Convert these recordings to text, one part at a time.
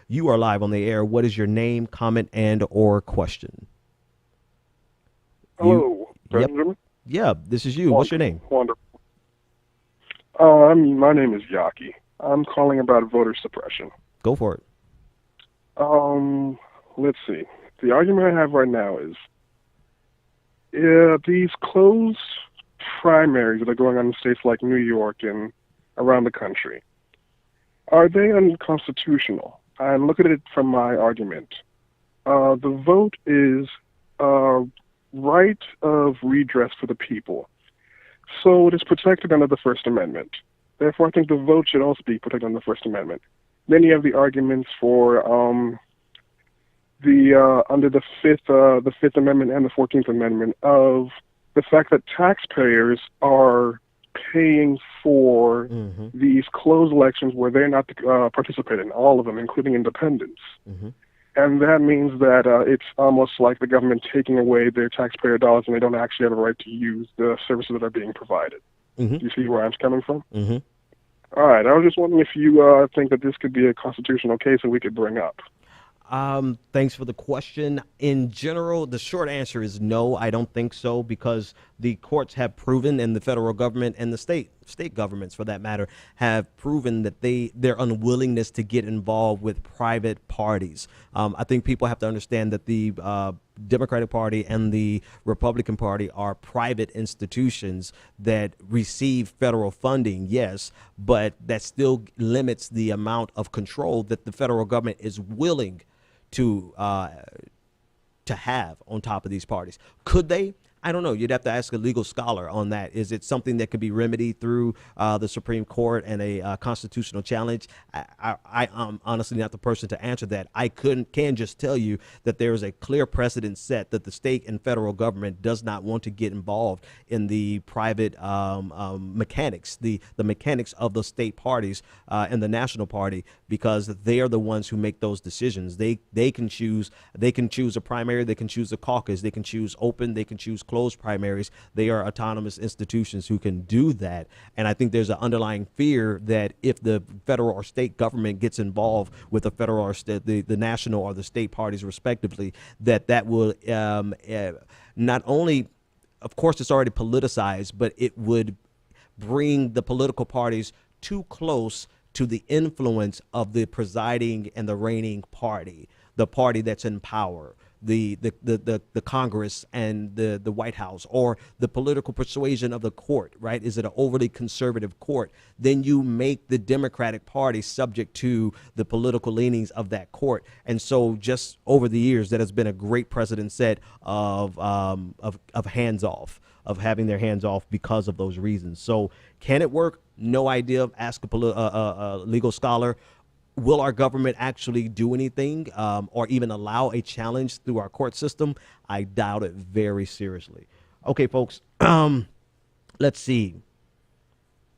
You are live on the air. What is your name, comment, and or question? You, Hello, yep, Benjamin. yeah, this is you. What's your Wonderful, name? wonderful. My name is Yaki. I'm calling about voter suppression. Go for it. Um, let's see. The argument I have right now is, these closed primaries that are going on in states like New York and around the country, are they unconstitutional? And look at it from my argument. The vote is a right of redress for the people. So it is protected under the First Amendment. Therefore, I think the vote should also be protected under the First Amendment. Then you have the arguments for the under the Fifth Amendment and the 14th Amendment of the fact that taxpayers are paying for Mm-hmm. these closed elections where they're not participating, all of them, including independents. Mm-hmm. And that means that it's almost like the government taking away their taxpayer dollars and they don't actually have a right to use the services that are being provided. Mm-hmm. Do you see where I'm coming from? Mm-hmm. All right. I was just wondering if you think that this could be a constitutional case that we could bring up. Thanks for the question. In general, the short answer is no, I don't think so, because the courts have proven, and the federal government and the state governments, for that matter, have proven that their unwillingness to get involved with private parties. I think people have to understand that the Democratic Party and the Republican Party are private institutions that receive federal funding, yes, but that still limits the amount of control that the federal government is willing to have on top of these parties. Could they? I don't know. You'd have to ask a legal scholar on that. Is it something that could be remedied through the Supreme Court and a constitutional challenge? I'm honestly not the person to answer that. I can just tell you that there is a clear precedent set that the state and federal government does not want to get involved in the private mechanics, the mechanics of the state parties and the national party, because they are the ones who make those decisions. They can choose a primary, they can choose a caucus, they can choose open, they can choose closed primaries. They are autonomous institutions who can do that. And I think there's an underlying fear that if the federal or state government gets involved with the federal or the national or the state parties respectively, that will not only, of course, it's already politicized, but it would bring the political parties too close to the influence of the presiding and the reigning party, the party that's in power, the Congress and the White House, or the political persuasion of the court, right? Is it an overly conservative court? Then you make the Democratic Party subject to the political leanings of that court. And so just over the years, that has been a great precedent set of hands off, of having their hands off because of those reasons. So can it work? No idea. Ask a legal scholar. Will our government actually do anything or even allow a challenge through our court system? I doubt it very seriously. Okay, folks, let's see.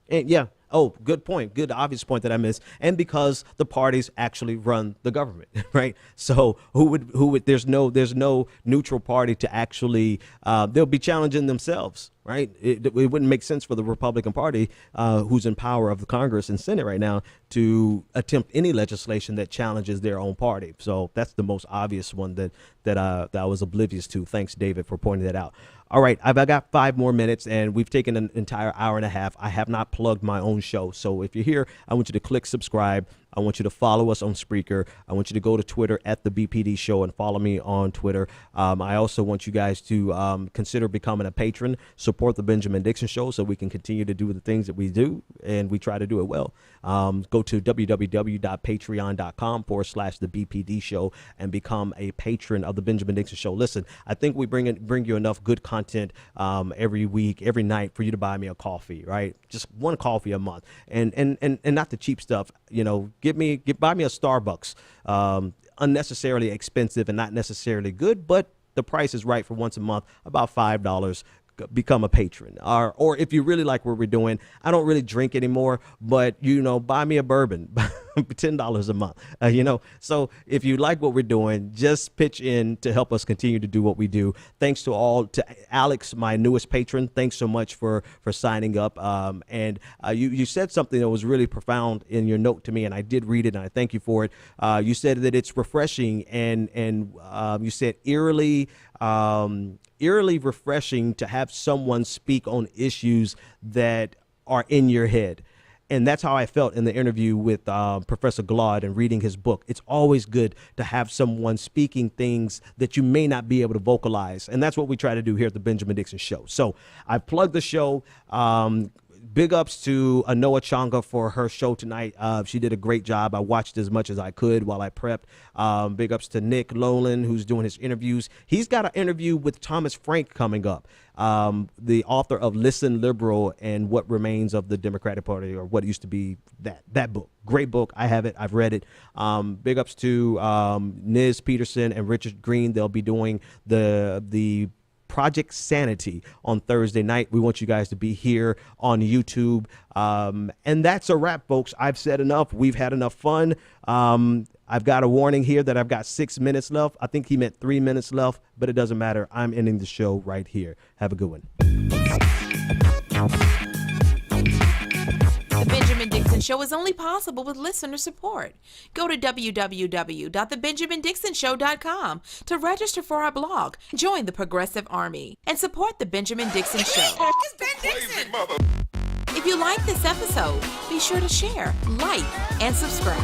And yeah. Oh, good point. Good obvious point that I missed. And because the parties actually run the government, right? So who would there's no neutral party to actually they'll be challenging themselves, right? It wouldn't make sense for the Republican Party, who's in power of the Congress and Senate right now, to attempt any legislation that challenges their own party. So that's the most obvious one that I was oblivious to. Thanks, David, for pointing that out. All right, I've got 5 more minutes, and we've taken an entire hour and a half. I have not plugged my own show. So if you're here, I want you to click subscribe. I want you to follow us on Spreaker. I want you to go to Twitter at the BPD Show and follow me on Twitter. I also want you guys to consider becoming a patron, support the Benjamin Dixon Show so we can continue to do the things that we do, and we try to do it well. Go to www.patreon.com/the BPD Show and become a patron of the Benjamin Dixon Show. Listen, I think we bring you enough good content every week, every night for you to buy me a coffee, right? Just one coffee a month, and not the cheap stuff. You know, buy me a Starbucks, unnecessarily expensive and not necessarily good, but the price is right for once a month, about $5. Become a patron. Or if you really like what we're doing, I don't really drink anymore, but buy me a bourbon. $10 a month. So if you like what we're doing, just pitch in to help us continue to do what we do. Thanks to Alex, my newest patron. Thanks so much for signing up. And you said something that was really profound in your note to me, and I did read it, and I thank you for it. You said that it's refreshing, and you said eerily refreshing to have someone speak on issues that are in your head. And that's how I felt in the interview with Professor Glaude and reading his book. It's always good to have someone speaking things that you may not be able to vocalize. And that's what we try to do here at the Benjamin Dixon Show. So I plugged the show. Big ups to Anoa Changa for her show tonight. She did a great job. I watched as much as I could while I prepped. Big ups to Nick Lolan, who's doing his interviews. He's got an interview with Thomas Frank coming up, the author of Listen Liberal and What Remains of the Democratic Party, or what used to be that book. Great book. I have it. I've read it. Big ups to Niz Peterson and Richard Green. They'll be doing the Project Sanity on Thursday night. We want you guys to be here on YouTube. And that's a wrap, folks. I've said enough. We've had enough fun. I've got a warning here that I've got 6 minutes left. I think he meant 3 minutes left, but it doesn't matter. I'm ending the show right here. Have a good one. The Benjamin Dixon Show is only possible with listener support. Go to www.thebenjamindixonshow.com to register for our blog, join the Progressive Army, and support The Benjamin Dixon Show. It's Ben Dixon! If you like this episode, be sure to share, like, and subscribe.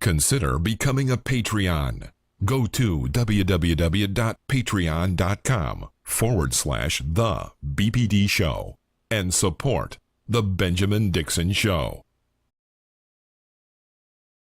Consider becoming a Patreon. Go to www.patreon.com/The BPD Show and support The Benjamin Dixon Show.